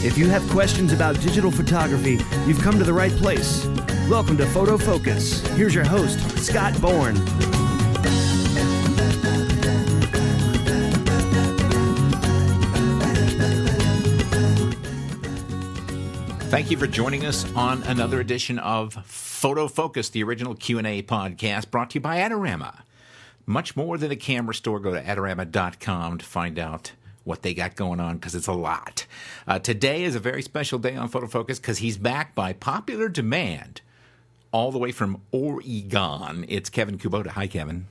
If you have questions about digital photography, you've come to the right place. Welcome to Photofocus. Here's your host, Scott Bourne. Thank you for joining us on another edition of Photofocus, the original Q&A podcast brought to you by Adorama. Much more than a camera store, go to adorama.com to find out what they got going on, because it's a lot. Today is a very special day on Photofocus because he's back by popular demand all the way from Oregon. It's Kevin Kubota. Hi, Kevin.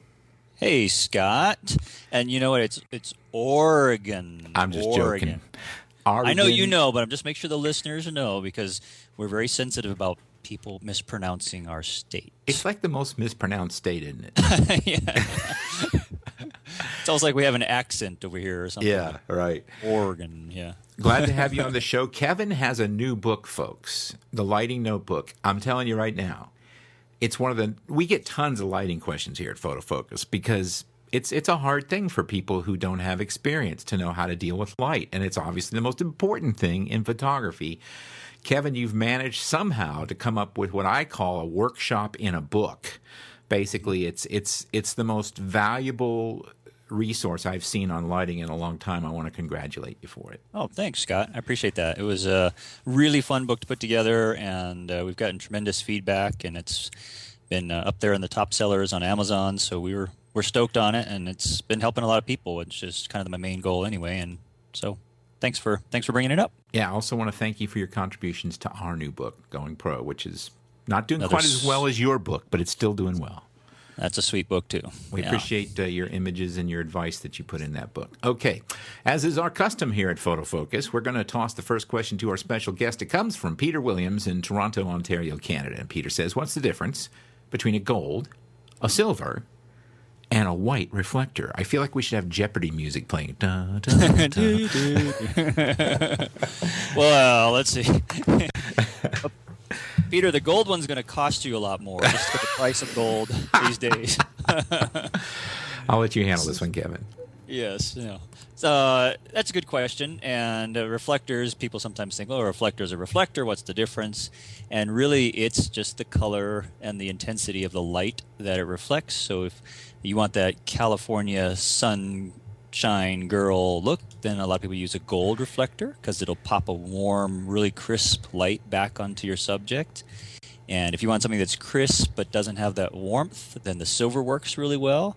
Hey, Scott. And you know what? It's Oregon. I'm just joking. I know you know, but I'm just make sure the listeners know because we're very sensitive about people mispronouncing our state. It's like the most mispronounced state, isn't it? Yeah. It's almost like we have an accent over here or something. Yeah, right. Oregon, yeah. Glad to have you on the show. Kevin has a new book, folks, The Lighting Notebook. I'm telling you right now, it's one of the... We get tons of lighting questions here at Photofocus because it's a hard thing for people who don't have experience to know how to deal with light, and it's obviously the most important thing in photography. Kevin, you've managed somehow to come up with what I call a workshop in a book. Basically, it's the most valuable resource I've seen on lighting in a long time. I want to congratulate you for it. Oh, thanks, Scott. I appreciate that. It was a really fun book to put together, and we've gotten tremendous feedback, and it's been up there in the top sellers on Amazon, so we're stoked on it, and it's been helping a lot of people, which is kind of my main goal anyway, and so thanks for bringing it up. Yeah, I also want to thank you for your contributions to our new book, Going Pro, which is not doing quite as well as your book, but it's still doing well. That's a sweet book, too. We appreciate your images and your advice that you put in that book. Okay, as is our custom here at Photofocus, we're going to toss the first question to our special guest. It comes from Peter Williams in Toronto, Ontario, Canada. And Peter says, what's the difference between a gold, a silver, and a white reflector? I feel like we should have Jeopardy music playing. Da, da, da. Well, let's see. Peter, the gold one's going to cost you a lot more just for the price of gold these days. I'll let you handle this one, Kevin. Yes. So, that's a good question. And reflectors, people sometimes think, oh, a reflector's a reflector. What's the difference? And really, it's just the color and the intensity of the light that it reflects. So if you want that California sunshine girl look, then a lot of people use a gold reflector because it'll pop a warm, really crisp light back onto your subject. And if you want something that's crisp but doesn't have that warmth, then the silver works really well.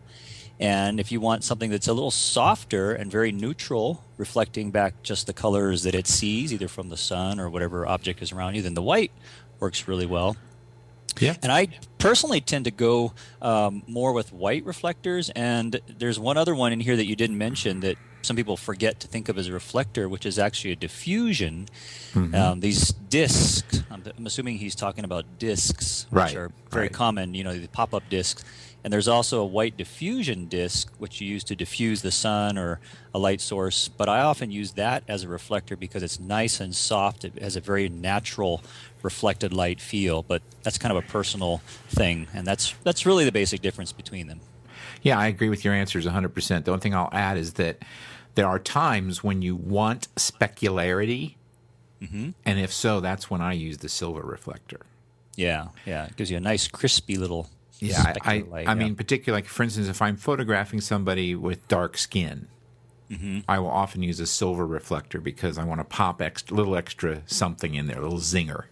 And if you want something that's a little softer and very neutral, reflecting back just the colors that it sees, either from the sun or whatever object is around you, then the white works really well. Yeah. And I personally tend to go more with white reflectors. And there's one other one in here that you didn't mention that some people forget to think of as a reflector, which is actually a diffusion. Mm-hmm. These discs, I'm assuming he's talking about discs, which are very common, the pop-up discs. And there's also a white diffusion disc, which you use to diffuse the sun or a light source. But I often use that as a reflector because it's nice and soft. It has a very natural reflected light feel. But that's kind of a personal thing. And that's really the basic difference between them. Yeah, I agree with your answers 100%. The only thing I'll add is that there are times when you want specularity. Mm-hmm. And if so, that's when I use the silver reflector. Yeah. It gives you a nice crispy little... Yeah, I mean, particularly, like, for instance, if I'm photographing somebody with dark skin, mm-hmm. I will often use a silver reflector because I want to pop a little extra something in there, a little zinger.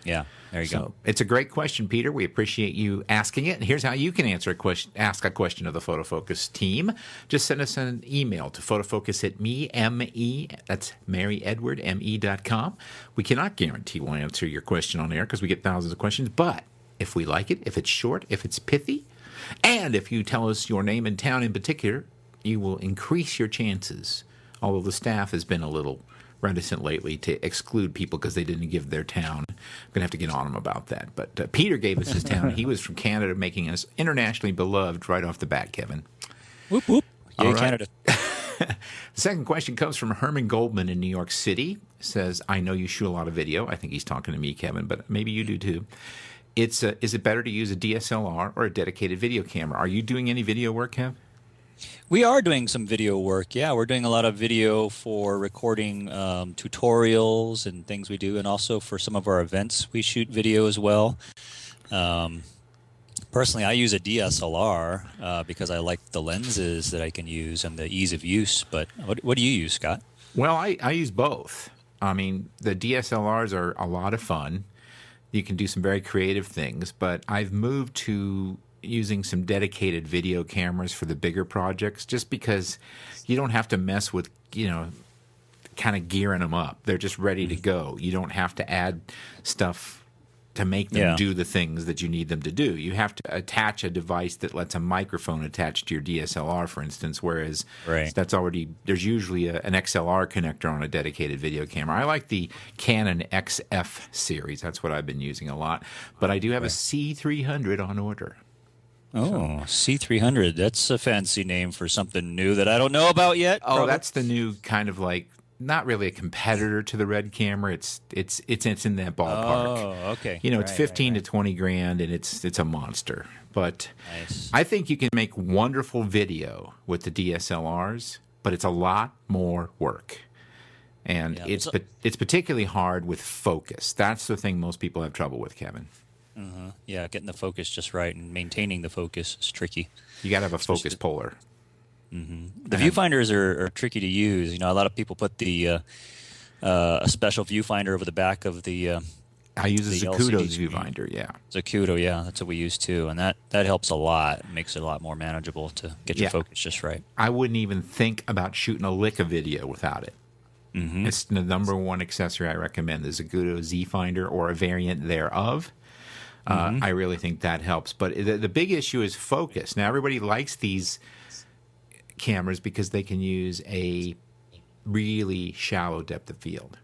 Yeah, there you go. It's a great question, Peter. We appreciate you asking it. And here's how you can ask a question of the Photofocus team. Just send us an email to photofocus@me, M-E, that's Mary Edward, M-E.com. We cannot guarantee we'll answer your question on air because we get thousands of questions, but if we like it, if it's short, if it's pithy, and if you tell us your name and town in particular, you will increase your chances. Although the staff has been a little reticent lately to exclude people because they didn't give their town. I'm going to have to get on them about that. But Peter gave us his town. He was from Canada, making us internationally beloved right off the bat, Kevin. Whoop, whoop. Yay, all right. Canada. The second question comes from Herman Goldman in New York City. Says, I know you shoot a lot of video. I think he's talking to me, Kevin, but maybe you do too. is it better to use a DSLR or a dedicated video camera? Are you doing any video work, Kev? We are doing some video work. Yeah, we're doing a lot of video for recording tutorials and things we do, and also for some of our events we shoot video as well. Personally, I use a DSLR because I like the lenses that I can use and the ease of use. But what do you use, Scott? Well, I use both. I mean, the DSLRs are a lot of fun. You can do some very creative things, but I've moved to using some dedicated video cameras for the bigger projects just because you don't have to mess with, kind of gearing them up. They're just ready to go. You don't have to add stuff to make them do the things that you need them to do. You have to attach a device that lets a microphone attach to your DSLR, for instance, whereas that's already, there's usually an XLR connector on a dedicated video camera. I like the Canon XF series. That's what I've been using a lot. But I do have a C300 on order. Oh, C300. That's a fancy name for something new that I don't know about yet. Oh, that's the new kind of like, not really a competitor to the Red camera. It's in that ballpark. Oh, okay. It's 15 to 20 grand, and it's a monster. But I think you can make wonderful video with the DSLRs, but it's a lot more work. And it's particularly hard with focus. That's the thing most people have trouble with, Kevin. Yeah, getting the focus just right and maintaining the focus is tricky. You got to have a focus puller. The viewfinders are tricky to use. A lot of people put a special viewfinder over the back of the. I use a Zacuto's viewfinder. Yeah, Zacuto. Yeah, that's what we use too, and that helps a lot. It makes it a lot more manageable to get your focus just right. I wouldn't even think about shooting a lick of video without it. It's the number one accessory I recommend: the Zacuto Z Finder or a variant thereof. I really think that helps. But the big issue is focus. Now, everybody likes these cameras because they can use a really shallow depth of field.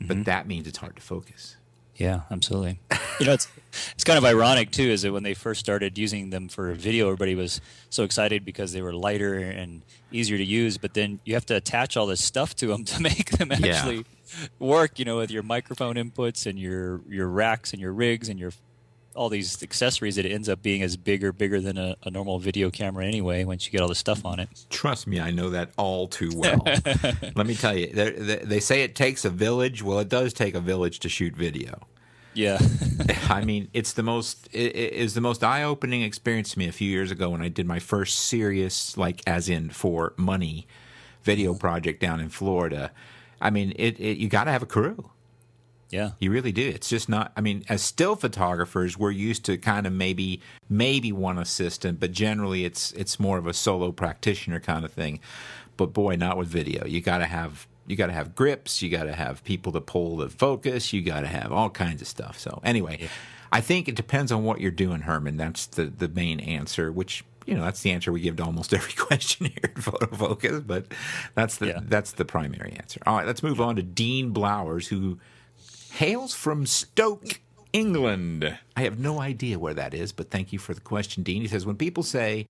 But that means it's hard to focus. Yeah, absolutely. It's kind of ironic too, is that when they first started using them for video, everybody was so excited because they were lighter and easier to use, but then you have to attach all this stuff to them to make them actually work, with your microphone inputs and your racks and your rigs and all these accessories. That it ends up being as bigger than a normal video camera anyway once you get all the stuff on it. Trust me, I know that all too well. Let me tell you, they say it takes a village. Well, it does take a village to shoot video. Yeah. I mean, it is the most eye-opening experience to me a few years ago when I did my first serious, like as in for money, video project down in Florida. I mean, you got to have a crew. Yeah. You really do. It's just not, I mean, as still photographers, we're used to kind of maybe one assistant, but generally it's more of a solo practitioner kind of thing. But boy, not with video. You got to have grips, you got to have people to pull the focus, you got to have all kinds of stuff. So anyway, I think it depends on what you're doing, Herman. That's the main answer, which that's the answer we give to almost every question here at Photofocus, but that's the primary answer. All right, let's move on to Dean Blowers, who hails from Stoke, England. I have no idea where that is, but thank you for the question, Dean. He says, when people say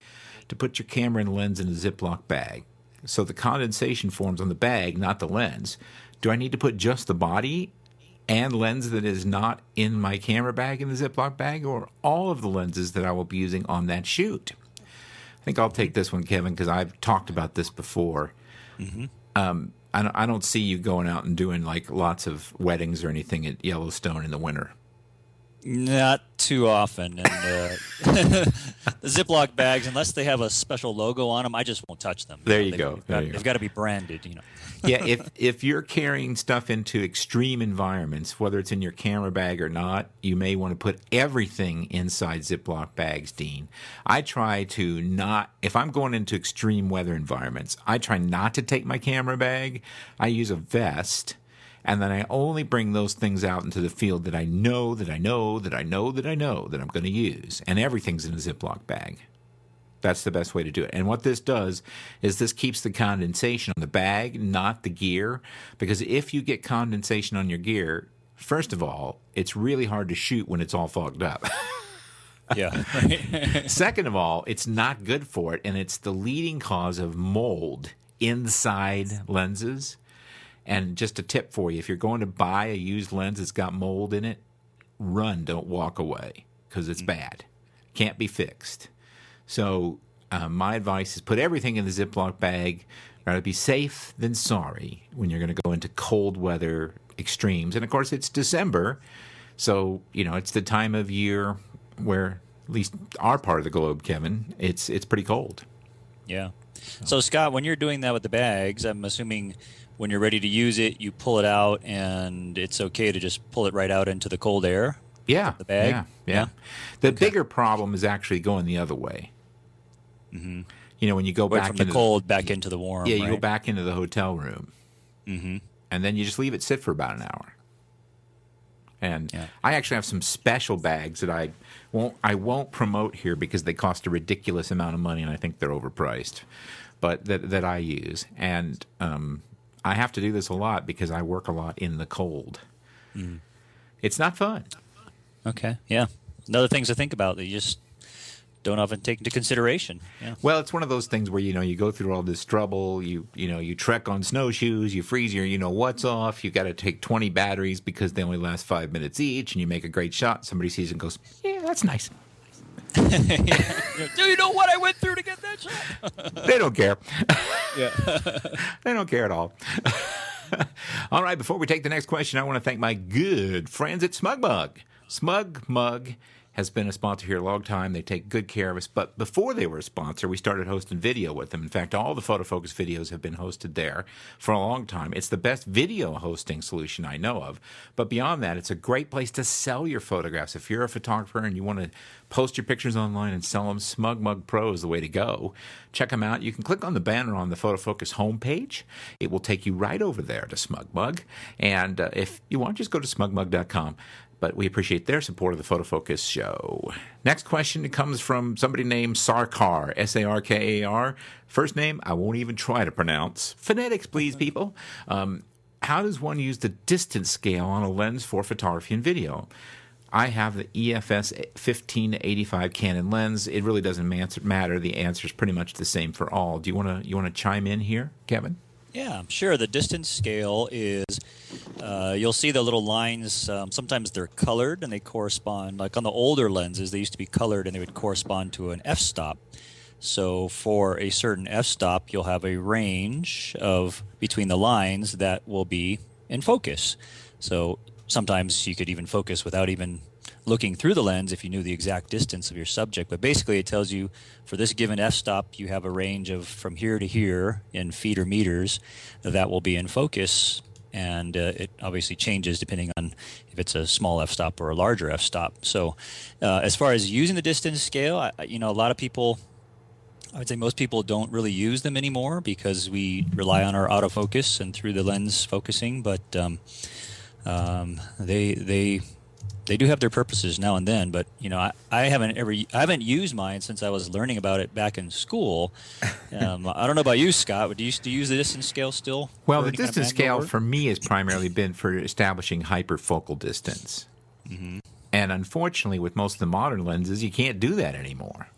to put your camera and lens in a Ziploc bag, so the condensation forms on the bag, not the lens, do I need to put just the body and lens that is not in my camera bag in the Ziploc bag, or all of the lenses that I will be using on that shoot? I think I'll take this one, Kevin, because I've talked about this before. I don't see you going out and doing like lots of weddings or anything at Yellowstone in the winter. Not too often. And the Ziploc bags, unless they have a special logo on them, I just won't touch them. There you go. They've got to be branded, Yeah, if you're carrying stuff into extreme environments, whether it's in your camera bag or not, you may want to put everything inside Ziploc bags, Dean. I try to not, if I'm going into extreme weather environments, I try not to take my camera bag. I use a vest, and then I only bring those things out into the field that I know that I'm going to use, and everything's in a Ziploc bag. That's the best way to do it. And what this does is this keeps the condensation on the bag, not the gear. Because if you get condensation on your gear, first of all, it's really hard to shoot when it's all fogged up. Yeah. Right. Second of all, it's not good for it, and it's the leading cause of mold inside lenses. And just a tip for you, if you're going to buy a used lens that's got mold in it, run, don't walk away, because it's bad. Can't be fixed. So my advice is put everything in the Ziploc bag. Rather be safe than sorry when you're going to go into cold weather extremes. And, of course, it's December, so, it's the time of year where, at least our part of the globe, Kevin, it's pretty cold. Yeah. So, Scott, when you're doing that with the bags, I'm assuming when you're ready to use it, you pull it out, and it's okay to just pull it right out into the cold air? Yeah. The bag? Yeah. The bigger problem is actually going the other way. Mm-hmm. When you go Right back from the cold back into the warm. Yeah, you right? go back into the hotel room. Mm-hmm. And then you just leave it sit for about an hour. And I actually have some special bags that I won't promote here because they cost a ridiculous amount of money, and I think they're overpriced. But that I use, and I have to do this a lot because I work a lot in the cold. Mm. It's not fun. Okay. Yeah. Another things to think about that you just don't often take into consideration. Yeah. Well, it's one of those things where you go through all this trouble. You trek on snowshoes. You freeze your what's off. You got to take 20 batteries because they only last 5 minutes each, and you make a great shot. Somebody sees it and goes, "Yeah, that's nice." Do you know what I went through to get that shot? They don't care. Yeah. They don't care at all. All right, before we take the next question, I want to thank my good friends at SmugMug. SmugMug has been a sponsor here a long time. They take good care of us. But before they were a sponsor, we started hosting video with them. In fact, all the Photofocus videos have been hosted there for a long time. It's the best video hosting solution I know of. But beyond that, it's a great place to sell your photographs. If you're a photographer and you want to post your pictures online and sell them, SmugMug Pro is the way to go. Check them out. You can click on the banner on the Photofocus homepage. It will take you right over there to SmugMug. And if you want, just go to smugmug.com. But we appreciate their support of the Photofocus show. Next question comes from somebody named Sarkar, Sarkar. First name, I won't even try to pronounce. Phonetics, please, people. How does one use the distance scale on a lens for photography and video? I have the EFS 15-85 Canon lens. It really doesn't matter. The answer is pretty much the same for all. Do you want to chime in here, Kevin? Yeah, sure. The distance scale is, you'll see the little lines, sometimes they're colored and they correspond, like on the older lenses, they used to be colored and they would correspond to an f-stop. So for a certain f-stop, you'll have a range of between the lines that will be in focus. So sometimes you could even focus without even looking through the lens if you knew the exact distance of your subject. But basically it tells you for this given f-stop you have a range of from here to here in feet or meters that will be in focus, and it obviously changes depending on if it's a small f-stop or a larger f-stop. So as far as using the distance scale, a lot of people, I would say most people don't really use them anymore because we rely on our autofocus and through the lens focusing, but they do have their purposes now and then, but I haven't used mine since I was learning about it back in school. I don't know about you, Scott. But do you use the distance scale still? Well, the distance scale for me has primarily been for establishing hyperfocal distance, and unfortunately, with most of the modern lenses, you can't do that anymore.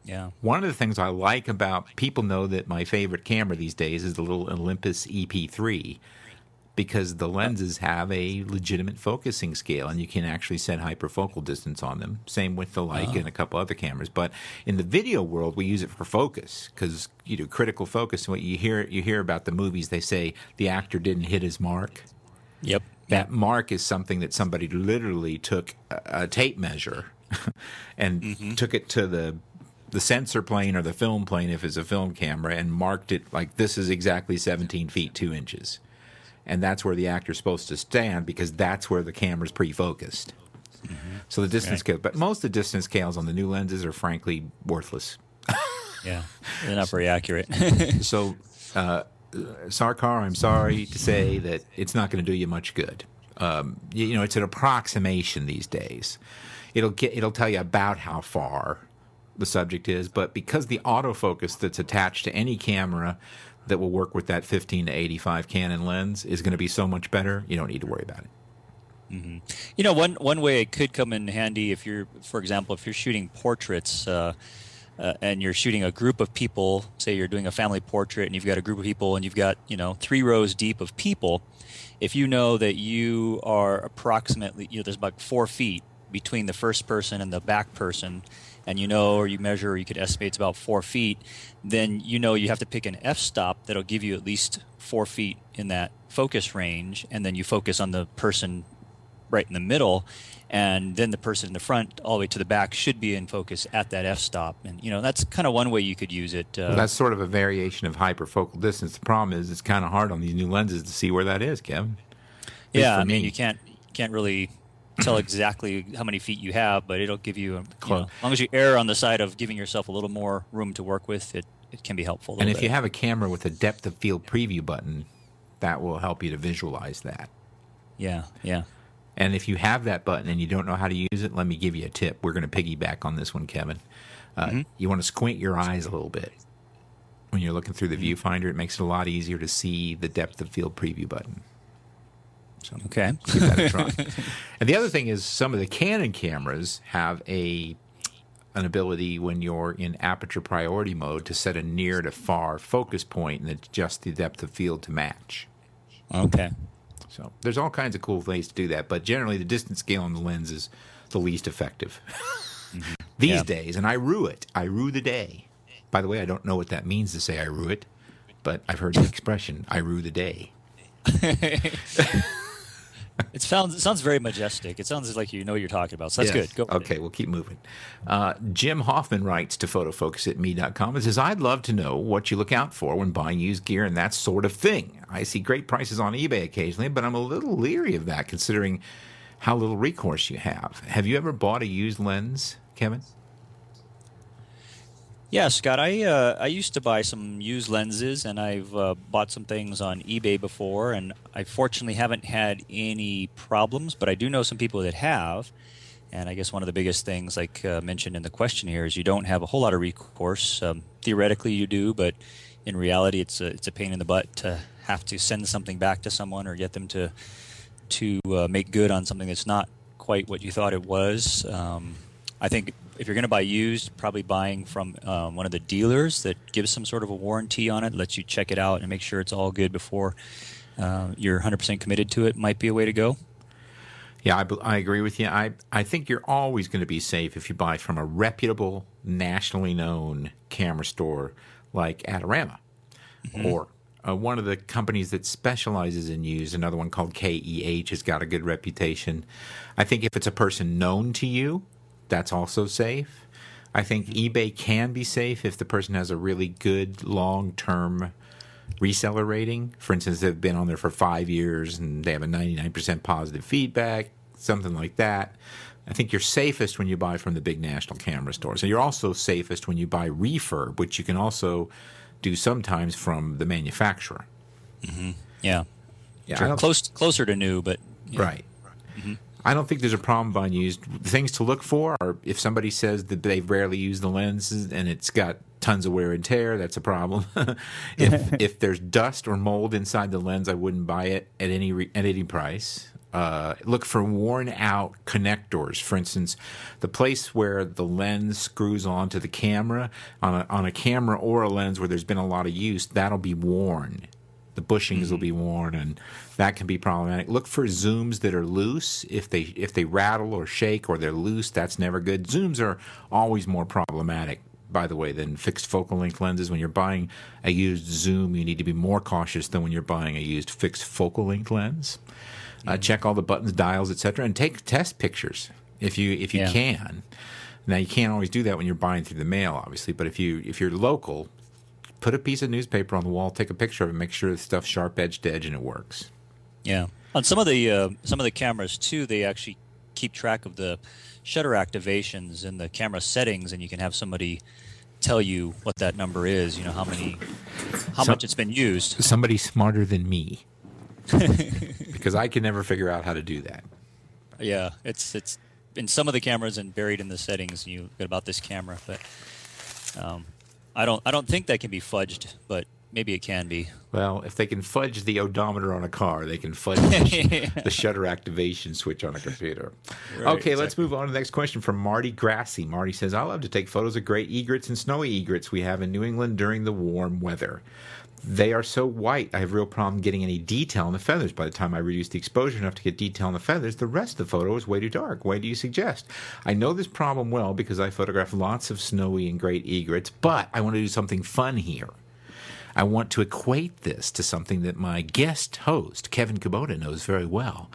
Yeah. One of the things I like about people know that my favorite camera these days is the little Olympus EP3. Because the lenses have a legitimate focusing scale, and you can actually set hyperfocal distance on them. Same with the Leica and a couple other cameras. But in the video world, we use it for focus because critical focus. What you hear about the movies, they say the actor didn't hit his mark. Yep. That mark is something that somebody literally took a tape measure and took it to the sensor plane or the film plane, if it's a film camera, and marked it like this is exactly 17 feet 2 inches. And that's where the actor's supposed to stand because that's where the camera's pre-focused. So the distance scale, but most of the distance scales on the new lenses are frankly worthless. Yeah, they're not very accurate. So, Sarkar, I'm sorry to say that it's not going to do you much good. It's an approximation these days. It'll tell you about how far the subject is, but because the autofocus that's attached to any camera that will work with that 15-85 Canon lens is going to be so much better, you don't need to worry about it. One way it could come in handy if you're, for example, if you're shooting portraits, and you're shooting a group of people, say you're doing a family portrait and you've got a group of people and you've got, 3 rows deep of people, if you know that you are approximately, there's about 4 feet between the first person and the back person, and or you measure or you could estimate it's about 4 feet, then you have to pick an f-stop that'll give you at least 4 feet in that focus range, and then you focus on the person right in the middle, and then the person in the front all the way to the back should be in focus at that f-stop. And that's kind of one way you could use it. Well, that's sort of a variation of hyperfocal distance. The problem is it's kind of hard on these new lenses to see where that is, Kevin. Yeah, I mean, you can't really tell exactly how many feet you have, but it'll give you, as long as you err on the side of giving yourself a little more room to work with, it can be helpful. And if you have a camera with a depth of field preview button, that will help you to visualize that. Yeah. And if you have that button and you don't know how to use it, let me give you a tip. We're going to piggyback on this one, Kevin. You want to squint your eyes a little bit. When you're looking through the viewfinder, it makes it a lot easier to see the depth of field preview button. So okay. Give that a try. And the other thing is some of the Canon cameras have an ability when you're in aperture priority mode to set a near to far focus point and adjust the depth of field to match. Okay. So there's all kinds of cool ways to do that, but generally the distance scale on the lens is the least effective these days. And I rue it. I rue the day. By the way, I don't know what that means to say I rue it, but I've heard the expression, I rue the day. It sounds very majestic. It sounds like you know what you're talking about. So that's good. Go okay, we'll keep moving. Jim Hoffman writes to photofocus@me.com and says, I'd love to know what you look out for when buying used gear and that sort of thing. I see great prices on eBay occasionally, but I'm a little leery of that considering how little recourse you have. Have you ever bought a used lens, Kevin? Yeah, Scott, I used to buy some used lenses, and I've bought some things on eBay before, and I fortunately haven't had any problems, but I do know some people that have. And I guess one of the biggest things, like mentioned in the question here, is you don't have a whole lot of recourse. Theoretically, you do, but in reality, it's a pain in the butt to have to send something back to someone or get them to make good on something that's not quite what you thought it was. I think if you're going to buy used, probably buying from one of the dealers that gives some sort of a warranty on it, lets you check it out and make sure it's all good before you're 100% committed to it, might be a way to go. Yeah, I agree with you. I think you're always going to be safe if you buy from a reputable, nationally known camera store like Adorama or one of the companies that specializes in used, another one called KEH, has got a good reputation. I think if it's a person known to you, that's also safe. I think eBay can be safe if the person has a really good long-term reseller rating. For instance, they've been on there for 5 years and they have a 99% positive feedback, something like that. I think you're safest when you buy from the big national camera stores. And you're also safest when you buy refurb, which you can also do sometimes from the manufacturer. Yeah. Sure. Closer to new, but... Yeah. Right. I don't think there's a problem buying used. The things to look for are if somebody says that they've rarely used the lenses and it's got tons of wear and tear, that's a problem. If there's dust or mold inside the lens, I wouldn't buy it at any price. Look for worn out connectors. For instance, the place where the lens screws onto the camera, on a camera or a lens where there's been a lot of use, that'll be worn. The bushings will be worn, and that can be problematic. Look for zooms that are loose. If they rattle or shake or they're loose, that's never good. Zooms are always more problematic, by the way, than fixed focal length lenses. When you're buying a used zoom, you need to be more cautious than when you're buying a used fixed focal length lens. Check all the buttons, dials, etc., and take test pictures if you can. Now, you can't always do that when you're buying through the mail, obviously, but if you're local, put a piece of newspaper on the wall, take a picture of it, make sure the stuff's sharp edge to edge and it works. Yeah. On some of the cameras too, they actually keep track of the shutter activations in the camera settings, and you can have somebody tell you what that number is. How much it's been used. Somebody smarter than me, because I can never figure out how to do that. Yeah, it's in some of the cameras and buried in the settings. You get about this camera, but I don't think that can be fudged, but maybe it can be. Well, if they can fudge the odometer on a car, they can fudge the shutter activation switch on a computer. Right, Okay, let's exactly. move on to the next question from Marty Grassi. Marty says, I love to take photos of great egrets and snowy egrets we have in New England during the warm weather. They are so white, I have real problem getting any detail in the feathers. By the time I reduce the exposure enough to get detail in the feathers, the rest of the photo is way too dark. What do you suggest? I know this problem well because I photograph lots of snowy and great egrets, but I want to do something fun here. I want to equate this to something that my guest host, Kevin Kubota, knows very well.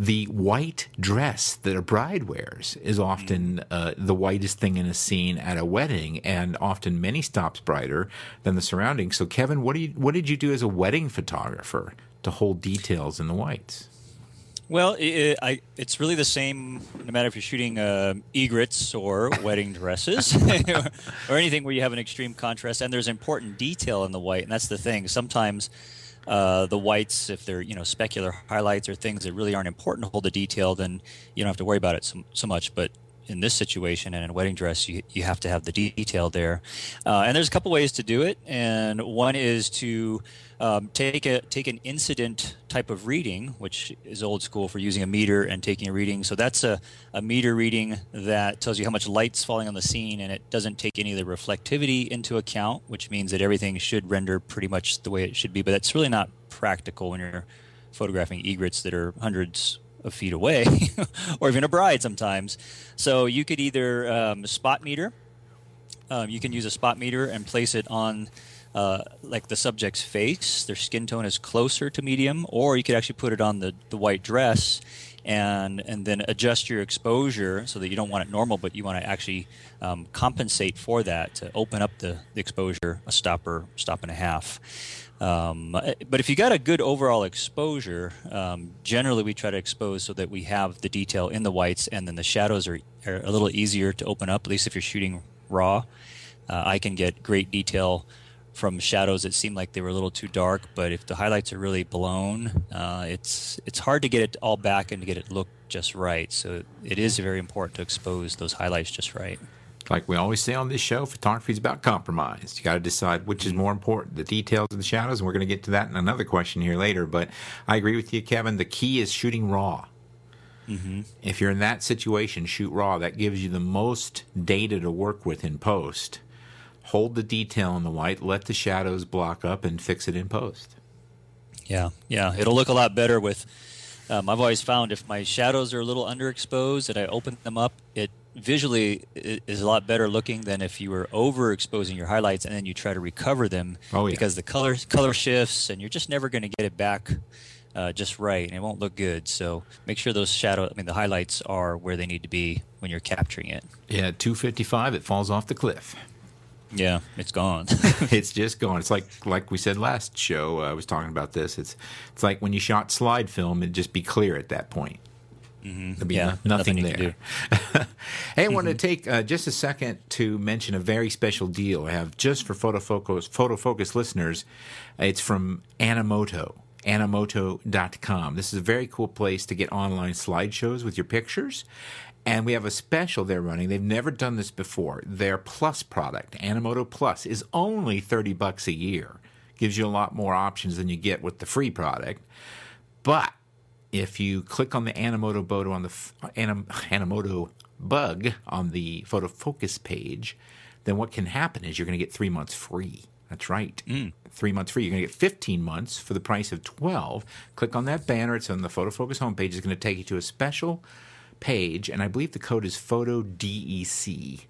The white dress that a bride wears is often the whitest thing in a scene at a wedding, and often many stops brighter than the surroundings. So, Kevin, what did you do as a wedding photographer to hold details in the whites? Well, it's really the same no matter if you're shooting egrets or wedding dresses or anything where you have an extreme contrast, and there's important detail in the white, and that's the thing. Sometimes the whites, if they're specular highlights or things that really aren't important to hold the detail, then you don't have to worry about it so much. But in this situation and in a wedding dress, you have to have the detail there. And there's a couple ways to do it, and one is to take an incident type of reading, which is old school for using a meter and taking a reading. So that's a meter reading that tells you how much light's falling on the scene, and it doesn't take any of the reflectivity into account, which means that everything should render pretty much the way it should be. But that's really not practical when you're photographing egrets that are hundreds of feet away or even a bride sometimes. So you could either spot meter. You can use a spot meter and place it on like the subject's face. Their skin tone is closer to medium, or you could actually put it on the white dress and then adjust your exposure so that you don't want it normal, but you want to actually compensate for that to open up the exposure a stop and a half. But if you got a good overall exposure, generally we try to expose so that we have the detail in the whites, and then the shadows are a little easier to open up, at least if you're shooting raw. I can get great detail from shadows that seem like they were a little too dark, but if the highlights are really blown, it's hard to get it all back and to get it look just right. So it is very important to expose those highlights just right. Like we always say on this show, photography is about compromise. You got to decide which is more important, the details and the shadows, and we're going to get to that in another question here later. But I agree with you, Kevin. The key is shooting raw. Mm-hmm. If you're in that situation, shoot raw. That gives you the most data to work with in post. Hold the detail in the white, let the shadows block up, and fix it in post. Yeah. It'll look a lot better with... I've always found if my shadows are a little underexposed and I open them up, it visually is a lot better looking than if you were overexposing your highlights and then you try to recover them because the color shifts and you're just never going to get it back just right, and it won't look good. So make sure those the highlights are where they need to be when you're capturing it. Yeah, 255, it falls off the cliff. Yeah, it's gone. It's just gone. It's like we said last show. I was talking about this. It's like when you shot slide film, it'd just be clear at that point. Mm-hmm. There'd be nothing there. Hey, I wanted to take just a second to mention a very special deal I have just for Photofocus listeners. It's from Animoto. Animoto.com. This is a very cool place to get online slideshows with your pictures. And we have a special they're running. They've never done this before. Their Plus product, Animoto Plus, is only $30 a year. Gives you a lot more options than you get with the free product. But if you click on the Animoto bug on the Photofocus page, then what can happen is you're going to get 3 months free. That's right. 3 months free. You're going to get 15 months for the price of 12. Click on that banner. It's on the Photofocus homepage. It's going to take you to a special page, and I believe the code is PHOTODEC.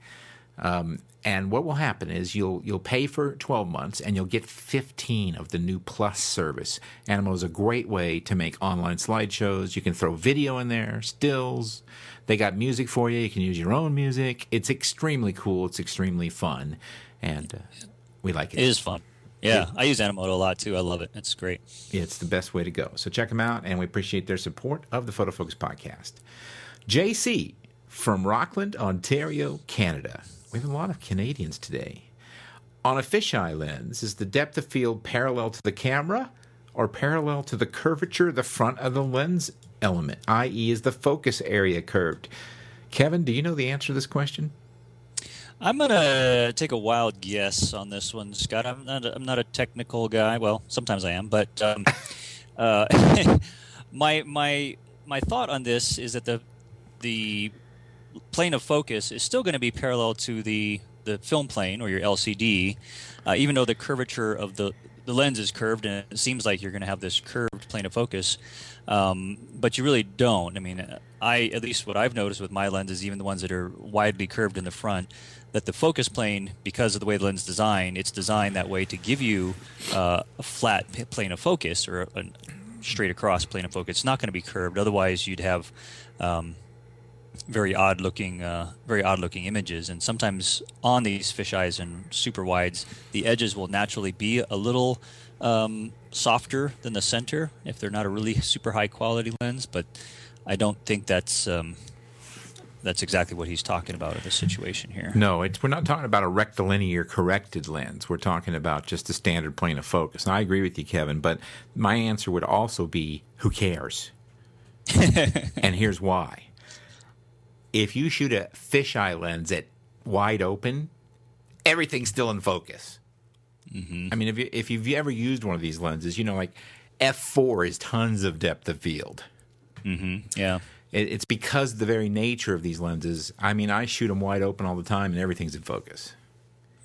And what will happen is you'll pay for 12 months, and you'll get 15 of the new Plus service. Animo is a great way to make online slideshows. You can throw video in there, stills. They got music for you. You can use your own music. It's extremely cool. It's extremely fun, and we like it. It is fun. Yeah, I use Animoto a lot, too. I love it. It's great. It's the best way to go. So check them out, and we appreciate their support of the Photofocus podcast. JC from Rockland, Ontario, Canada. We have a lot of Canadians today. On a fisheye lens, is the depth of field parallel to the camera or parallel to the curvature of the front of the lens element, i.e. is the focus area curved? Kevin, do you know the answer to this question? I'm gonna take a wild guess on this one, Scott. I'm not a technical guy. Well, sometimes I am, but uh, my thought on this is that the plane of focus is still going to be parallel to the film plane or your LCD, even though the curvature of the lens is curved, and it seems like you're going to have this curved plane of focus, but you really don't. I mean, at least what I've noticed with my lenses, even the ones that are widely curved in the front, that the focus plane, because of the way the lens is designed, it's designed that way to give you a flat plane of focus or a straight across plane of focus. It's not going to be curved. Otherwise, you'd have very odd looking images. And sometimes on these fisheyes and super wides, the edges will naturally be a little softer than the center if they're not a really super high quality lens. But I don't think that's exactly what he's talking about in this situation here. No, we're not talking about a rectilinear corrected lens. We're talking about just a standard plane of focus. And I agree with you, Kevin, but my answer would also be, who cares? And here's why. If you shoot a fisheye lens at wide open, everything's still in focus. Mm-hmm. I mean, if you've ever used one of these lenses, you know, like f4 is tons of depth of field. Mm-hmm. Yeah. It's because of the very nature of these lenses. I mean, I shoot them wide open all the time, and everything's in focus.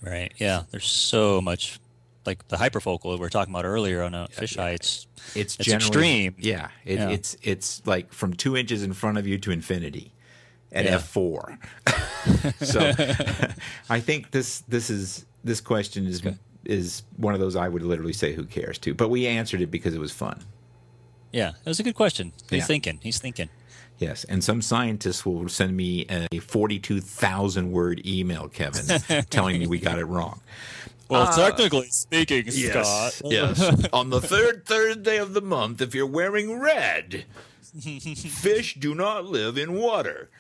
Right. Yeah. There's so much, like the hyperfocal that we were talking about earlier on a fisheye. It's extreme. Yeah. It's like from 2 inches in front of you to infinity at f4. So I think this question is one of those I would literally say who cares to. But we answered it because it was fun. Yeah, it was a good question. He's thinking. Yes, and some scientists will send me a 42,000-word email, Kevin, telling me we got it wrong. Well, technically speaking, yes, Scott. Yes. On the third Thursday of the month, if you're wearing red, fish do not live in water.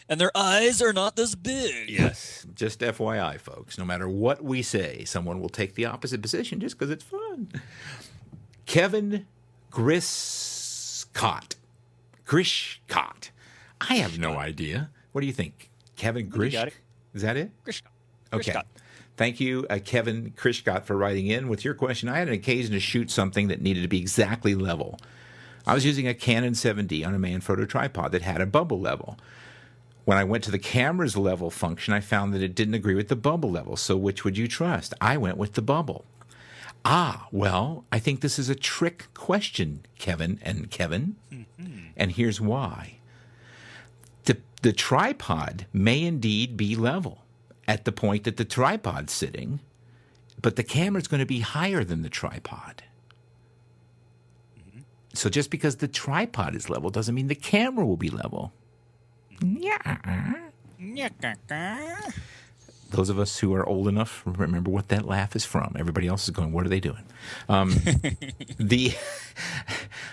And their eyes are not this big. Yes, just FYI, folks. No matter what we say, someone will take the opposite position just because it's fun. Kevin Grishcott. I have no idea. What do you think? Kevin Grish? Got it. Is that it? Grishcott. Okay. Thank you, Kevin Grishcott, for writing in with your question. I had an occasion to shoot something that needed to be exactly level. I was using a Canon 7D on a Manfrotto tripod that had a bubble level. When I went to the camera's level function, I found that it didn't agree with the bubble level. So which would you trust? I went with the bubble. Well, I think this is a trick question, Kevin. Mm-hmm. And here's why. The tripod may indeed be level at the point that the tripod's sitting, but the camera's going to be higher than the tripod. Mm-hmm. So just because the tripod is level doesn't mean the camera will be level. Yeah. Those of us who are old enough remember what that laugh is from. Everybody else is going, what are they doing?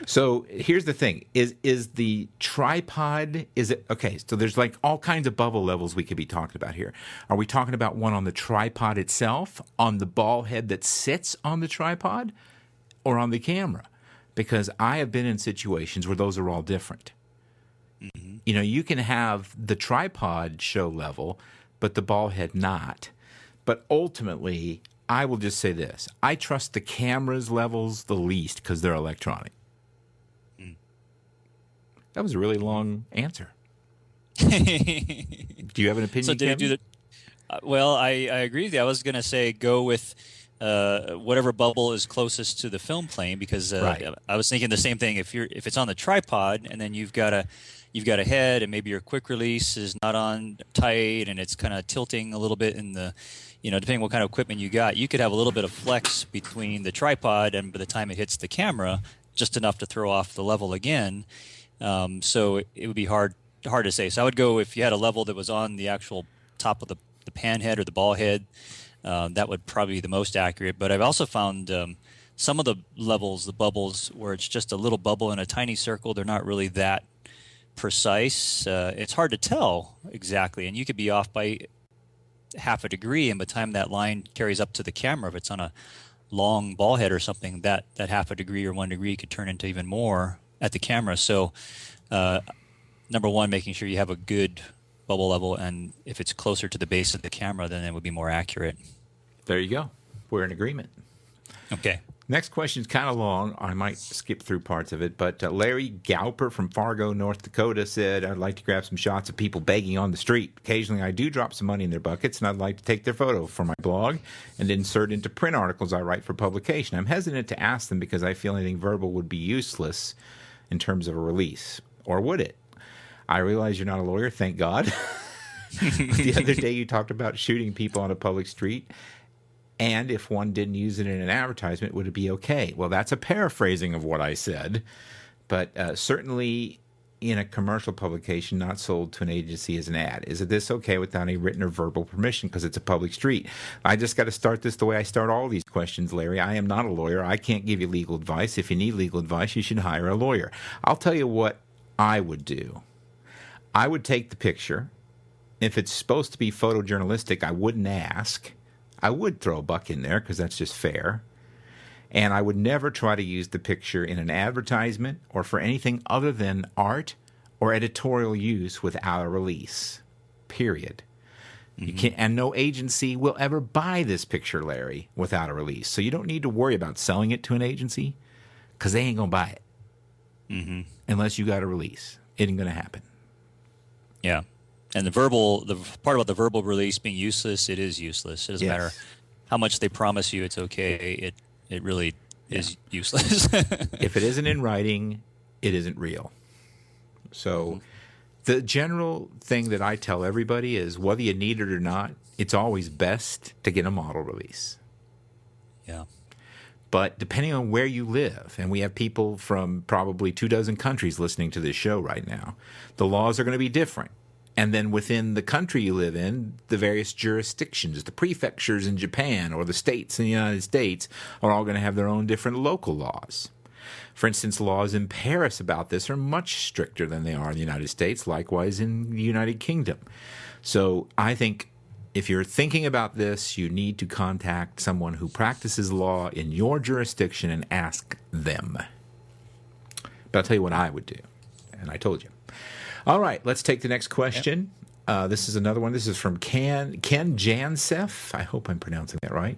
So here's the thing. Is the tripod, okay, so there's like all kinds of bubble levels we could be talking about here. Are we talking about one on the tripod itself, on the ball head that sits on the tripod, or on the camera? Because I have been in situations where those are all different. Mm-hmm. You know, you can have the tripod show level, but the ball head not. But ultimately, I will just say this. I trust the camera's levels the least because they're electronic. Mm. That was a really long answer. Do you have an opinion, So did Kevin? you do the? Well, I agree with you. I was going to say go with whatever bubble is closest to the film plane because Right. I was thinking the same thing. If it's on the tripod and then you've got a head and maybe your quick release is not on tight and it's kind of tilting a little bit in the, depending what kind of equipment you got, you could have a little bit of flex between the tripod and by the time it hits the camera, just enough to throw off the level again. So it would be hard to say. So I would go if you had a level that was on the actual top of the pan head or the ball head, that would probably be the most accurate. But I've also found some of the levels, the bubbles, where it's just a little bubble in a tiny circle, they're not really that precise. It's hard to tell exactly, and you could be off by half a degree, and by the time that line carries up to the camera, if it's on a long ball head or something, that half a degree or 1 degree could turn into even more at the camera. So number one, making sure you have a good bubble level, and if it's closer to the base of the camera, then it would be more accurate. There you go. We're in agreement. Okay. Next question is kind of long. I might skip through parts of it, but Larry Galper from Fargo, North Dakota said, I'd like to grab some shots of people begging on the street. Occasionally I do drop some money in their buckets, and I'd like to take their photo for my blog and insert into print articles I write for publication. I'm hesitant to ask them because I feel anything verbal would be useless in terms of a release. Or would it? I realize you're not a lawyer, thank God. The other day you talked about shooting people on a public street. And if one didn't use it in an advertisement, would it be okay? Well, that's a paraphrasing of what I said, but certainly in a commercial publication not sold to an agency as an ad. Is this okay without any written or verbal permission because it's a public street? I just got to start this the way I start all these questions, Larry. I am not a lawyer. I can't give you legal advice. If you need legal advice, you should hire a lawyer. I'll tell you what I would do. I would take the picture. If it's supposed to be photojournalistic, I wouldn't ask. I would throw a buck in there because that's just fair. And I would never try to use the picture in an advertisement or for anything other than art or editorial use without a release, period. You can't, and no agency will ever buy this picture, Larry, without a release. So you don't need to worry about selling it to an agency because they ain't going to buy it unless you got a release. It ain't going to happen. Yeah. And the part about the verbal release being useless, it is useless. It doesn't matter how much they promise you it's okay. It really is useless. If it isn't in writing, it isn't real. So the general thing that I tell everybody is whether you need it or not, it's always best to get a model release. Yeah. But depending on where you live, and we have people from probably 24 countries listening to this show right now, the laws are going to be different. And then within the country you live in, the various jurisdictions, the prefectures in Japan or the states in the United States are all going to have their own different local laws. For instance, laws in Paris about this are much stricter than they are in the United States, likewise in the United Kingdom. So I think if you're thinking about this, you need to contact someone who practices law in your jurisdiction and ask them. But I'll tell you what I would do, and I told you. All right, let's take the next question. This is another one. This is from Ken Jansef. I hope I'm pronouncing that right.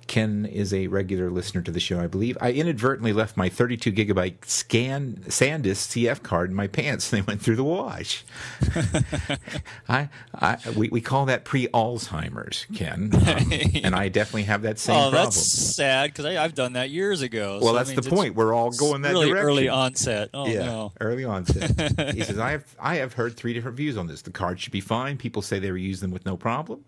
Ken is a regular listener to the show, I believe. I inadvertently left my 32-gigabyte SanDisk CF card in my pants, and they went through the wash. We call that pre-Alzheimer's, Ken, and I definitely have that same problem. That's sad because I've done that years ago. Well, so, that's the point. We're all going that really direction. Early onset. Oh, yeah, no. Early onset. He says, I have heard 3 different views on this. The card should be fine. People say they reuse them with no problem.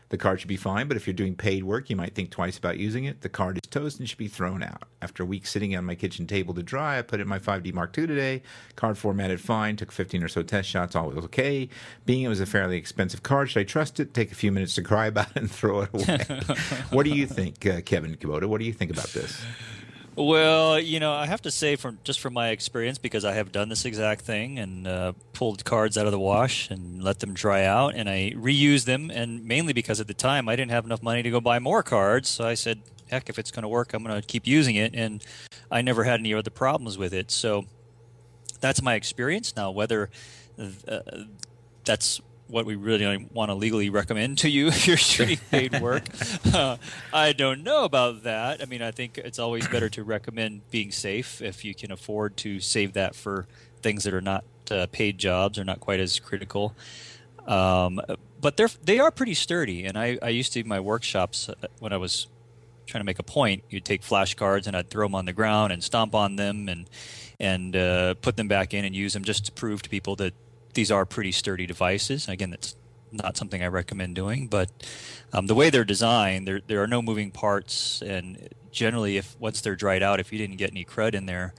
The card should be fine, but if you're doing paid work, you might think twice about using it. The card is toast and should be thrown out. After a week sitting on my kitchen table to dry, I put it in my 5D Mark II today. Card formatted fine. Took 15 or so test shots. All was okay. Being it was a fairly expensive card, should I trust it? Take a few minutes to cry about it and throw it away. What do you think, Kevin Kubota? What do you think about this? Well, I have to say, from my experience, because I have done this exact thing and pulled cards out of the wash and let them dry out, and I reused them, and mainly because at the time I didn't have enough money to go buy more cards, so I said, heck, if it's going to work, I'm going to keep using it, and I never had any other problems with it. So that's my experience. Now, whether that's what we really want to legally recommend to you if you're shooting paid work, I don't know about that. I mean, I think it's always better to recommend being safe if you can afford to save that for things that are not paid jobs or not quite as critical. But they are pretty sturdy, and I used to in my workshops when I was trying to make a point, you'd take flashcards and I'd throw them on the ground and stomp on them and put them back in and use them just to prove to people that these are pretty sturdy devices. Again, that's not something I recommend doing, but the way they're designed, there are no moving parts, and generally, once they're dried out, if you didn't get any crud in there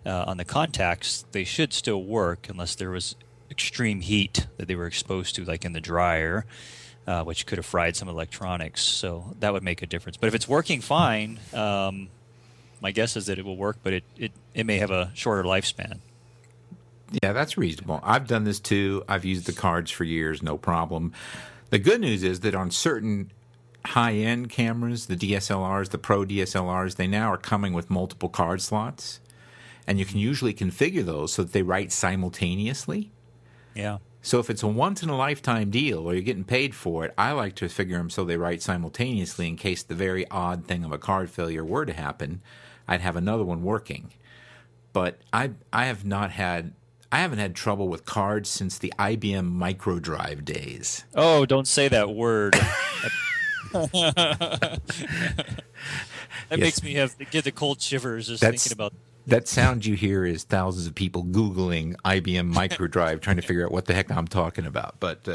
on the contacts, they should still work unless there was extreme heat that they were exposed to, like in the dryer, which could have fried some electronics. So that would make a difference. But if it's working fine, my guess is that it will work, but it may have a shorter lifespan. Yeah, that's reasonable. I've done this too. I've used the cards for years, no problem. The good news is that on certain high-end cameras, the DSLRs, the Pro DSLRs, they now are coming with multiple card slots, and you can usually configure those so that they write simultaneously. Yeah. So if it's a once-in-a-lifetime deal or you're getting paid for it, I like to figure them so they write simultaneously in case the very odd thing of a card failure were to happen. I'd have another one working. But I haven't had trouble with cards since the IBM microdrive days. Oh, don't say that word. That makes me get the cold shivers just thinking about. That sound you hear is thousands of people Googling IBM microdrive trying to figure out what the heck I'm talking about. But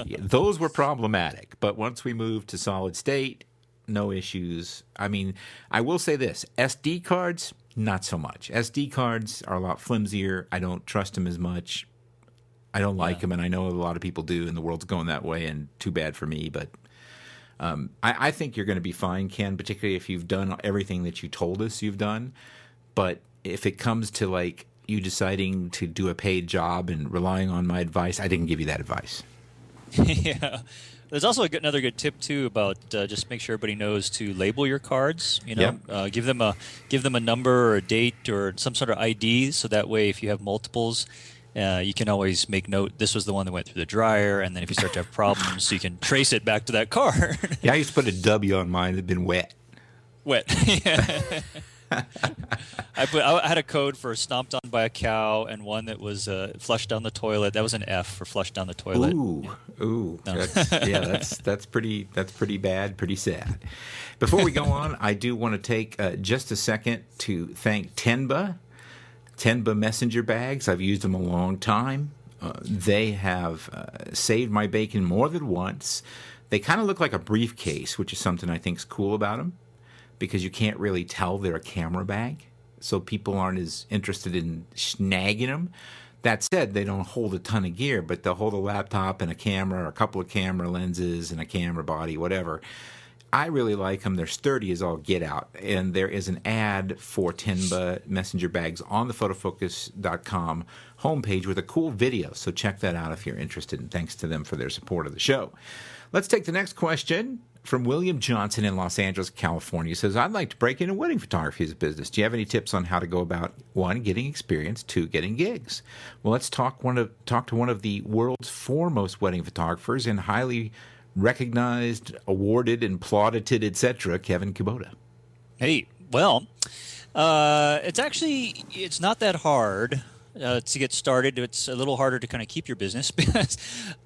yeah, those were problematic. But once we moved to solid state, no issues. I mean, I will say this. SD cards, not so much. SD cards are a lot flimsier. I don't trust them as much. I don't like them, and I know a lot of people do, and the world's going that way, and too bad for me. But I think you're going to be fine, Ken, particularly if you've done everything that you told us you've done. But if it comes to like you deciding to do a paid job and relying on my advice, I didn't give you that advice. Yeah. There's also another good tip too about just make sure everybody knows to label your cards. You know, Yep. Give them a number or a date or some sort of ID, so that way if you have multiples, you can always make note. This was the one that went through the dryer, and then if you start to have problems, you can trace it back to that card. Yeah, I used to put a W on mine that'd been wet. Wet. Yeah. I had a code for stomped on by a cow and one that was flushed down the toilet. That was an F for flushed down the toilet. Ooh, No. that's pretty bad, pretty sad. Before we go on, I do want to take just a second to thank Tenba messenger bags. I've used them a long time. They have saved my bacon more than once. They kind of look like a briefcase, which is something I think is cool about them, because you can't really tell they're a camera bag, so people aren't as interested in snagging them. That said, they don't hold a ton of gear, but they'll hold a laptop and a camera, or a couple of camera lenses and a camera body, whatever. I really like them. They're sturdy as all get out. And there is an ad for Tenba messenger bags on the Photofocus.com homepage with a cool video, so check that out if you're interested, and thanks to them for their support of the show. Let's take the next question from William Johnson in Los Angeles, California. He says, I'd like to break into wedding photography as a business. Do you have any tips on how to go about, 1, getting experience, 2, getting gigs? Well, let's talk to one of the world's foremost wedding photographers and highly recognized, awarded, and plauded, etc., Kevin Kubota. Hey, well, it's not that hard to get started. It's a little harder to kind of keep your business,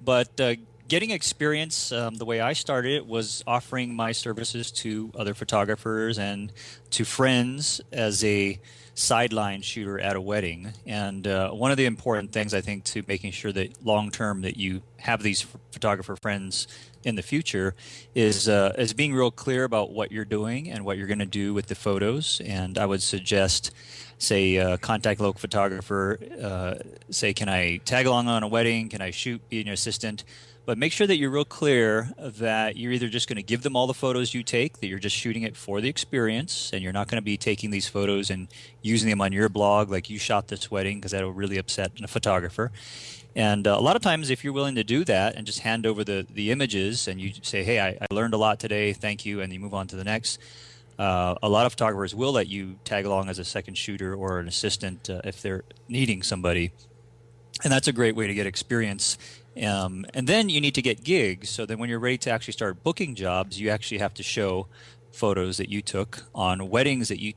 but getting experience, the way I started it was offering my services to other photographers and to friends as a sideline shooter at a wedding. And one of the important things, I think, to making sure that long-term that you have these photographer friends in the future is being real clear about what you're doing and what you're going to do with the photos. And I would suggest, say, contact a local photographer, say, can I tag along on a wedding? Can I shoot, be an assistant? But make sure that you're real clear that you're either just going to give them all the photos you take, that you're just shooting it for the experience, and you're not going to be taking these photos and using them on your blog like you shot this wedding, because that will really upset a photographer. And a lot of times, if you're willing to do that and just hand over the images and you say, hey, I learned a lot today, thank you, and you move on to the next, a lot of photographers will let you tag along as a second shooter or an assistant if they're needing somebody. And that's a great way to get experience. And then you need to get gigs. So then when you're ready to actually start booking jobs, you actually have to show photos that you took on weddings that you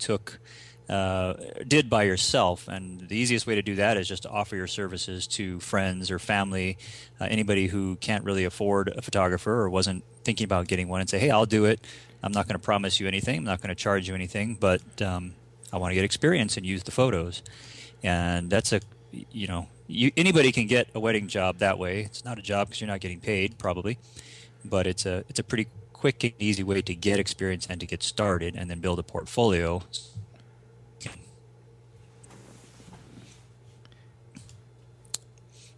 did by yourself. And the easiest way to do that is just to offer your services to friends or family, anybody who can't really afford a photographer or wasn't thinking about getting one, and say, hey, I'll do it. I'm not going to promise you anything. I'm not going to charge you anything, but I want to get experience and use the photos. And that's anybody can get a wedding job that way. It's not a job because you're not getting paid, probably, but it's a pretty quick and easy way to get experience and to get started and then build a portfolio.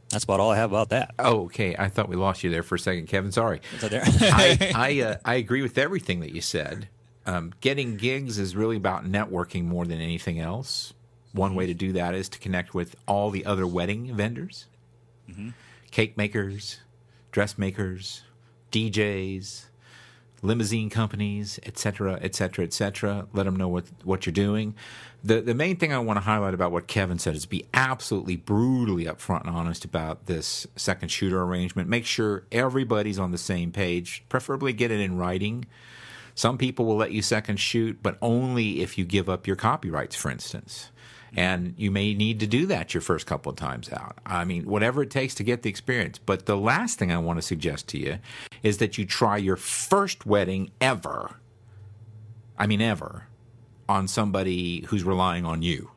That's about all I have about that. Oh, okay. I thought we lost you there for a second, Kevin. Sorry. Is that there? I agree with everything that you said. Getting gigs is really about networking more than anything else. One way to do that is to connect with all the other wedding vendors, cake makers, dressmakers, DJs, limousine companies, et cetera, et cetera, et cetera. Let them know what you're doing. The main thing I want to highlight about what Kevin said is be absolutely brutally upfront and honest about this second shooter arrangement. Make sure everybody's on the same page. Preferably get it in writing. Some people will let you second shoot, but only if you give up your copyrights, for instance. And you may need to do that your first couple of times out. I mean, whatever it takes to get the experience. But the last thing I want to suggest to you is that you try your first wedding ever, on somebody who's relying on you.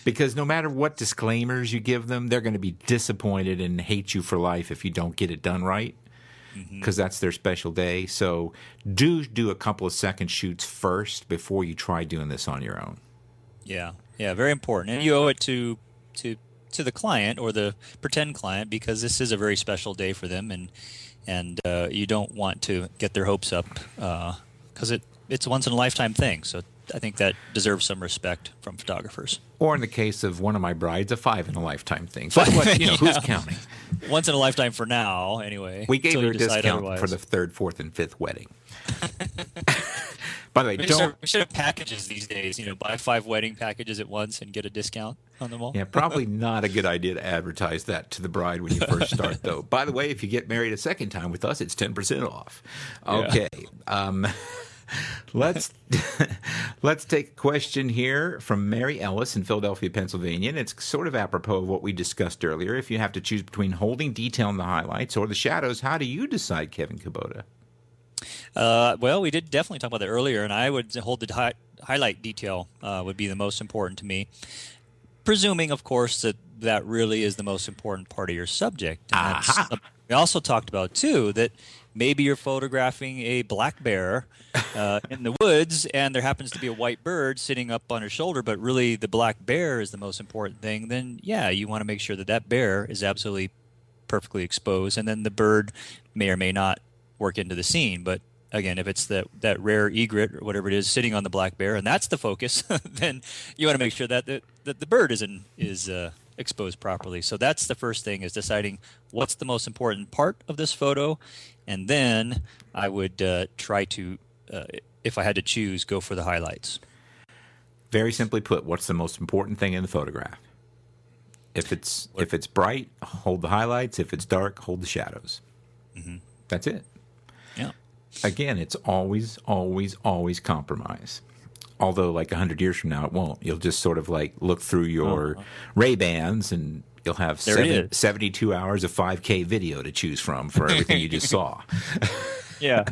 Because no matter what disclaimers you give them, they're going to be disappointed and hate you for life if you don't get it done right. Because that's their special day. So do a couple of second shoots first before you try doing this on your own. Yeah, very important. And you owe it to the client or the pretend client, because this is a very special day for them, and you don't want to get their hopes up because it's a once in a lifetime thing. So I think that deserves some respect from photographers. Or in the case of one of my brides, a 5 in a lifetime thing. But who's counting? Once in a lifetime for now, anyway. We gave her a discount otherwise. for the 3rd, 4th, and 5th wedding. By the way, we should have packages these days. Buy 5 wedding packages at once and get a discount on them all. Yeah, probably not a good idea to advertise that to the bride when you first start, though. By the way, if you get married a second time with us, it's 10% off. Okay. Yeah. Let's take a question here from Mary Ellis in Philadelphia, Pennsylvania, and it's sort of apropos of what we discussed earlier. If you have to choose between holding detail in the highlights or the shadows, how do you decide, Kevin Kubota? Well, we did definitely talk about that earlier, and I would hold the highlight detail would be the most important to me, presuming, of course, that really is the most important part of your subject. And we also talked about, too, that maybe you're photographing a black bear in the woods, and there happens to be a white bird sitting up on her shoulder, but really the black bear is the most important thing. Then, yeah, you want to make sure that bear is absolutely perfectly exposed, and then the bird may or may not work into the scene. But again, if it's that rare egret or whatever it is sitting on the black bear, and that's the focus, then you want to make sure that the bird is exposed properly. So that's the first thing, is deciding what's the most important part of this photo, and then I would try to, if I had to choose, go for the highlights. Very simply put, what's the most important thing in the photograph? If it's bright, hold the highlights. If it's dark, hold the shadows. Mm-hmm. That's it. Yeah. Again, it's always, always, always compromise. Although, like 100 years from now, it won't. You'll just sort of like look through your Ray-Bans, and you'll have 72 hours of 5K video to choose from for everything you just saw. Yeah.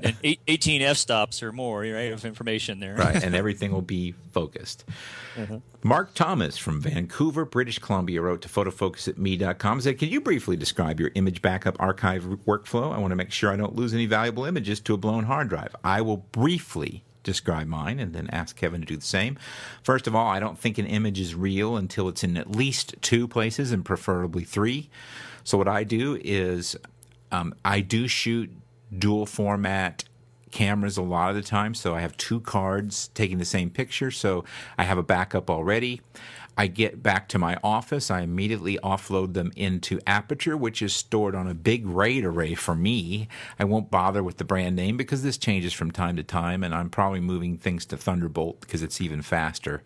And 18 f-stops or more, right, of information there. Right, and everything will be focused. Mm-hmm. Mark Thomas from Vancouver, British Columbia, wrote to photofocus@me.com, said, can you briefly describe your image backup archive workflow? I want to make sure I don't lose any valuable images to a blown hard drive. I will briefly describe mine and then ask Kevin to do the same. First of all, I don't think an image is real until it's in at least 2 places, and preferably 3. So what I do is I do shoot dual format cameras a lot of the time, so I have 2 cards taking the same picture, so I have a backup already. I get back to my office, I immediately offload them into Aperture, which is stored on a big RAID array for me. I won't bother with the brand name because this changes from time to time, and I'm probably moving things to Thunderbolt because it's even faster.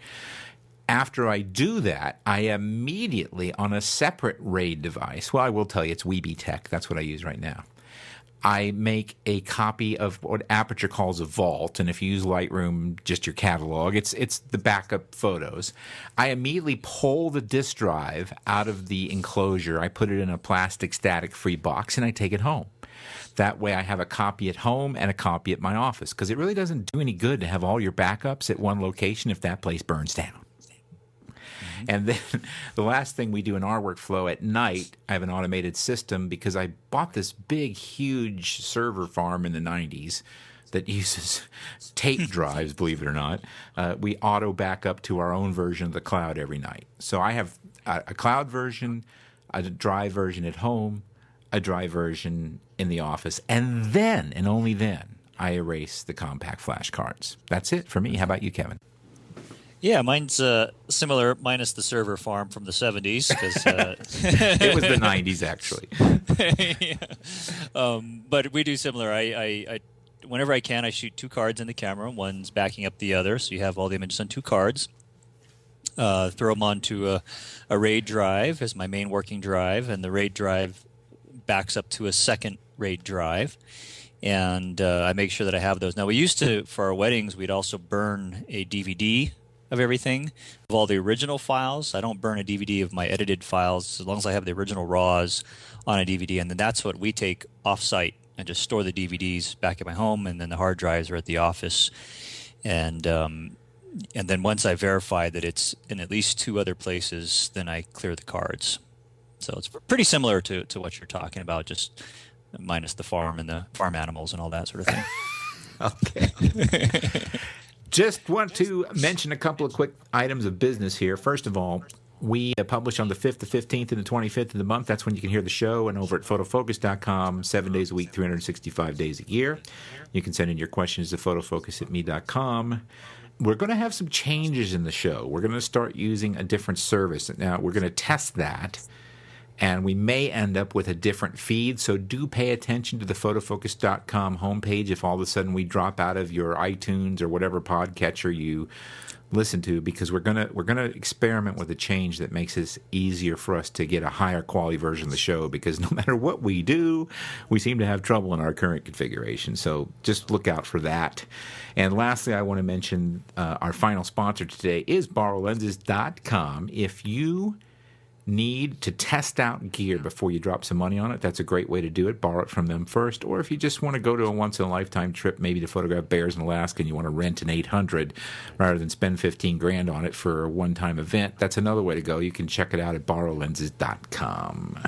After I do that, I immediately, on a separate RAID device, well, I will tell you, it's Weebie Tech, that's what I use right now, I make a copy of what Aperture calls a vault, and if you use Lightroom, just your catalog, it's the backup photos. I immediately pull the disk drive out of the enclosure, I put it in a plastic static-free box, and I take it home. That way I have a copy at home and a copy at my office, because it really doesn't do any good to have all your backups at one location if that place burns down. And then the last thing we do in our workflow at night, I have an automated system because I bought this big, huge server farm in the 90s that uses tape drives, believe it or not. We auto back up to our own version of the cloud every night. So I have a cloud version, a drive version at home, a drive version in the office, and then, and only then, I erase the compact flash cards. That's it for me. How about you, Kevin? Yeah, mine's similar, minus the server farm from the 70s. It was the 90s, actually. Yeah. But we do similar. Whenever I can, I shoot two cards in the camera. One's backing up the other, so you have all the images on two cards. Throw them onto a RAID drive as my main working drive, and the RAID drive backs up to a second RAID drive. And I make sure that I have those. Now, we used to, for our weddings, we'd also burn a DVD of everything, of all the original files. I don't burn a DVD of my edited files as long as I have the original RAWs on a DVD, and then that's what we take off-site and just store the DVDs back at my home, and then the hard drives are at the office. And then once I verify that it's in at least two other places, then I clear the cards. So it's pretty similar to what you're talking about, just minus the farm and the farm animals and all that sort of thing. Okay. Just want to mention a couple of quick items of business here. First of all, we publish on the 5th, the 15th, and the 25th of the month. That's when you can hear the show. And over at photofocus.com, 7 days a week, 365 days a year. You can send in your questions to photofocus@me.com. We're going to have some changes in the show. We're going to start using a different service. Now, we're going to test that, and we may end up with a different feed. So do pay attention to the photofocus.com homepage if all of a sudden we drop out of your iTunes or whatever podcatcher you listen to, because we're gonna experiment with a change that makes it easier for us to get a higher quality version of the show, because no matter what we do, we seem to have trouble in our current configuration. So just look out for that. And lastly, I want to mention our final sponsor today is borrowlenses.com. If you need to test out gear before you drop some money on it, that's a great way to do it. Borrow it from them first. Or if you just want to go to a once-in-a-lifetime trip, maybe to photograph bears in Alaska, and you want to rent an 800 rather than spend 15 grand on it for a one-time event, that's another way to go. You can check it out at borrowlenses.com.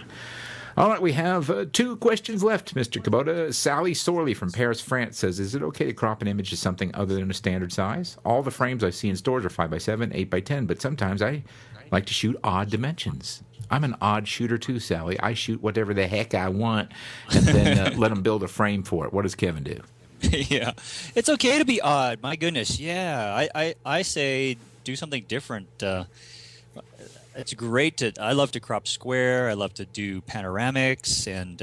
All right, we have two questions left, Mr. Kubota. Sally Sorley from Paris, France says, is it okay to crop an image to something other than a standard size? All the frames I see in stores are 5x7, 8x10, but sometimes I like to shoot odd dimensions. I'm an odd shooter too, Sally. I shoot whatever the heck I want and then let them build a frame for it. What does Kevin do? Yeah, it's okay to be odd. My goodness, yeah. I say do something different. It's great I love to crop square. I love to do panoramics, and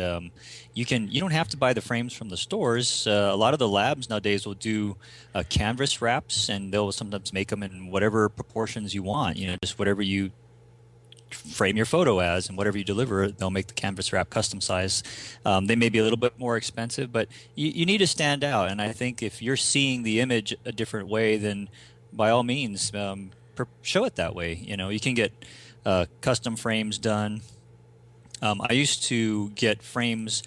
you don't have to buy the frames from the stores. A lot of the labs nowadays will do canvas wraps, and they'll sometimes make them in whatever proportions you want. Just whatever you frame your photo as, and whatever you deliver, they'll make the canvas wrap custom size. They may be a little bit more expensive, but you need to stand out. And I think if you're seeing the image a different way, then by all means, show it that way. You can get custom frames done. I used to get frames,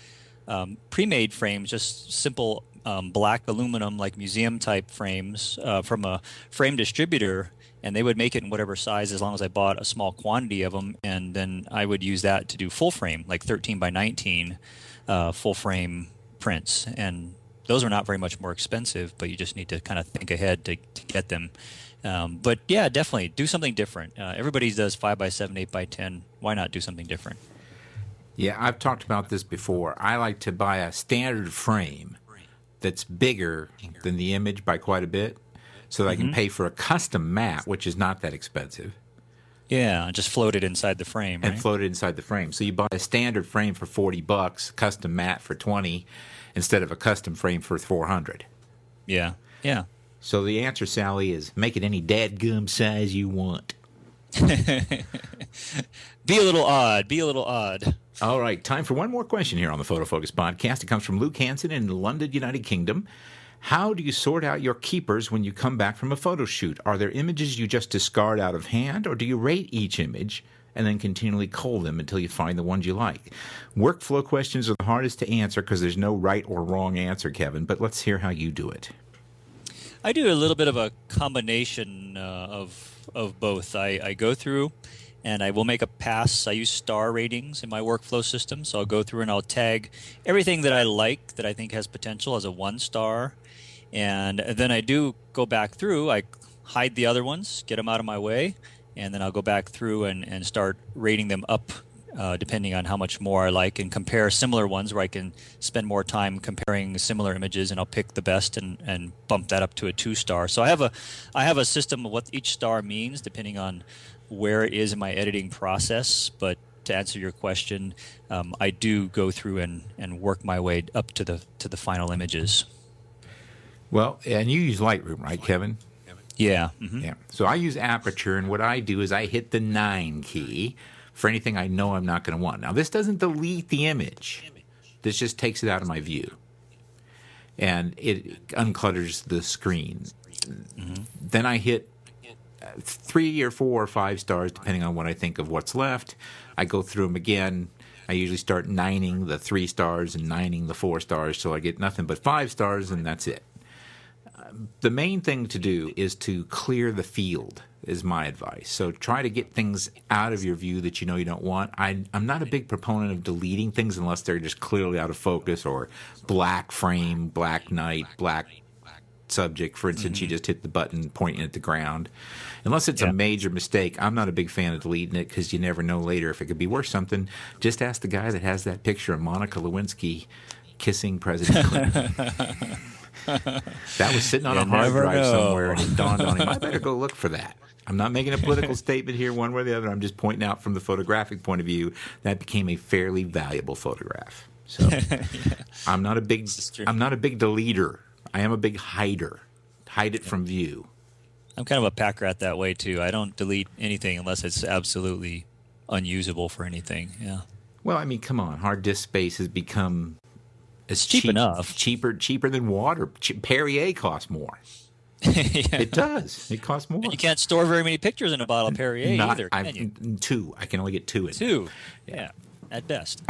pre-made frames, just simple black aluminum, like museum type frames from a frame distributor, and they would make it in whatever size as long as I bought a small quantity of them, and then I would use that to do full frame, like 13 by 19 full frame prints. And those are not very much more expensive, but you just need to kind of think ahead to get them. But yeah, definitely do something different. Everybody does 5x7, 8x10. Why not do something different? Yeah, I've talked about this before. I like to buy a standard frame that's bigger than the image by quite a bit, so that I can pay for a custom mat, which is not that expensive. Yeah, just float it inside the frame, right? And float it inside the frame. So you buy a standard frame for $40, custom mat for $20, instead of a custom frame for $400. Yeah, yeah. So the answer, Sally, is make it any dadgum size you want. Be a little odd. Be a little odd. All right, time for one more question here on the Photofocus podcast. It comes from Luke Hansen in London, United Kingdom. How do you sort out your keepers when you come back from a photo shoot? Are there images you just discard out of hand, or do you rate each image and then continually cull them until you find the ones you like? Workflow questions are the hardest to answer because there's no right or wrong answer, Kevin, but let's hear how you do it. I do a little bit of a combination of both. I go through and I will make a pass. I use star ratings in my workflow system, so I'll go through and I'll tag everything that I like that I think has potential as a 1 star, and then I do go back through. I hide the other ones, get them out of my way, and then I'll go back through and start rating them up depending on how much more I like, and compare similar ones where I can spend more time comparing similar images, and I'll pick the best and bump that up to a 2-star. So I have a system of what each star means depending on where it is in my editing process. But to answer your question, I do go through and work my way up to the final images. Well, and you use Lightroom, right, Kevin? Yeah. Mm-hmm. Yeah. So I use Aperture, and what I do is I hit the 9 key for anything I know I'm not going to want. Now, this doesn't delete the image. This just takes it out of my view. And it unclutters the screen. Mm-hmm. Then I hit 3 or 4 or 5 stars, depending on what I think of what's left. I go through them again. I usually start nining the 3 stars and nining the 4 stars, so I get nothing but 5 stars, and that's it. The main thing to do is to clear the field, is my advice. So try to get things out of your view that you know you don't want. I'm not a big proponent of deleting things unless they're just clearly out of focus, or black frame, black night, black subject. For instance, you just hit the button pointing at the ground. Unless it's a major mistake, I'm not a big fan of deleting it, because you never know later if it could be worth something. Just ask the guy that has that picture of Monica Lewinsky kissing President Clinton. That was sitting on a hard drive somewhere, and it dawned on him, I better go look for that. I'm not making a political statement here one way or the other. I'm just pointing out from the photographic point of view that became a fairly valuable photograph. So I'm not a big deleter. I am a big hider. Hide it from view. I'm kind of a pack rat that way too. I don't delete anything unless it's absolutely unusable for anything. Yeah. Well, I mean, come on. Hard disk space has become cheap enough. Cheaper than water. Perrier costs more. It does. It costs more. And you can't store very many pictures in a bottle of Perrier either, can you? 2. I can only get 2 in. 2. Yeah, at best.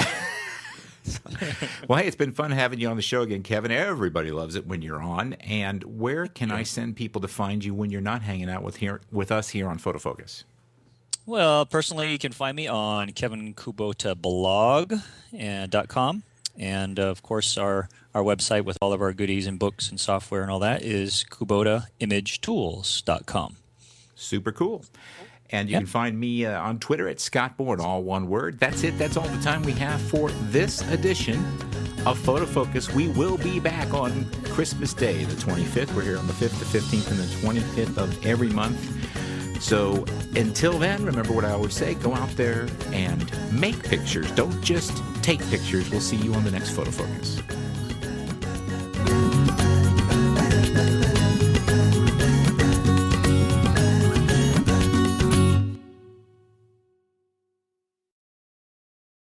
Well, hey, it's been fun having you on the show again, Kevin. Everybody loves it when you're on. And where can I send people to find you when you're not hanging out with us here on Photofocus? Well, personally, you can find me on kevinkubotablog.com. And, of course, our website with all of our goodies and books and software and all that is KubotaImageTools.com. Super cool. And you can find me on Twitter at Scott Bourne, all one word. That's it. That's all the time we have for this edition of Photofocus. We will be back on Christmas Day, the 25th. We're here on the 5th, the 15th, and the 25th of every month. So until then, remember what I always say, go out there and make pictures. Don't just take pictures. We'll see you on the next Photofocus.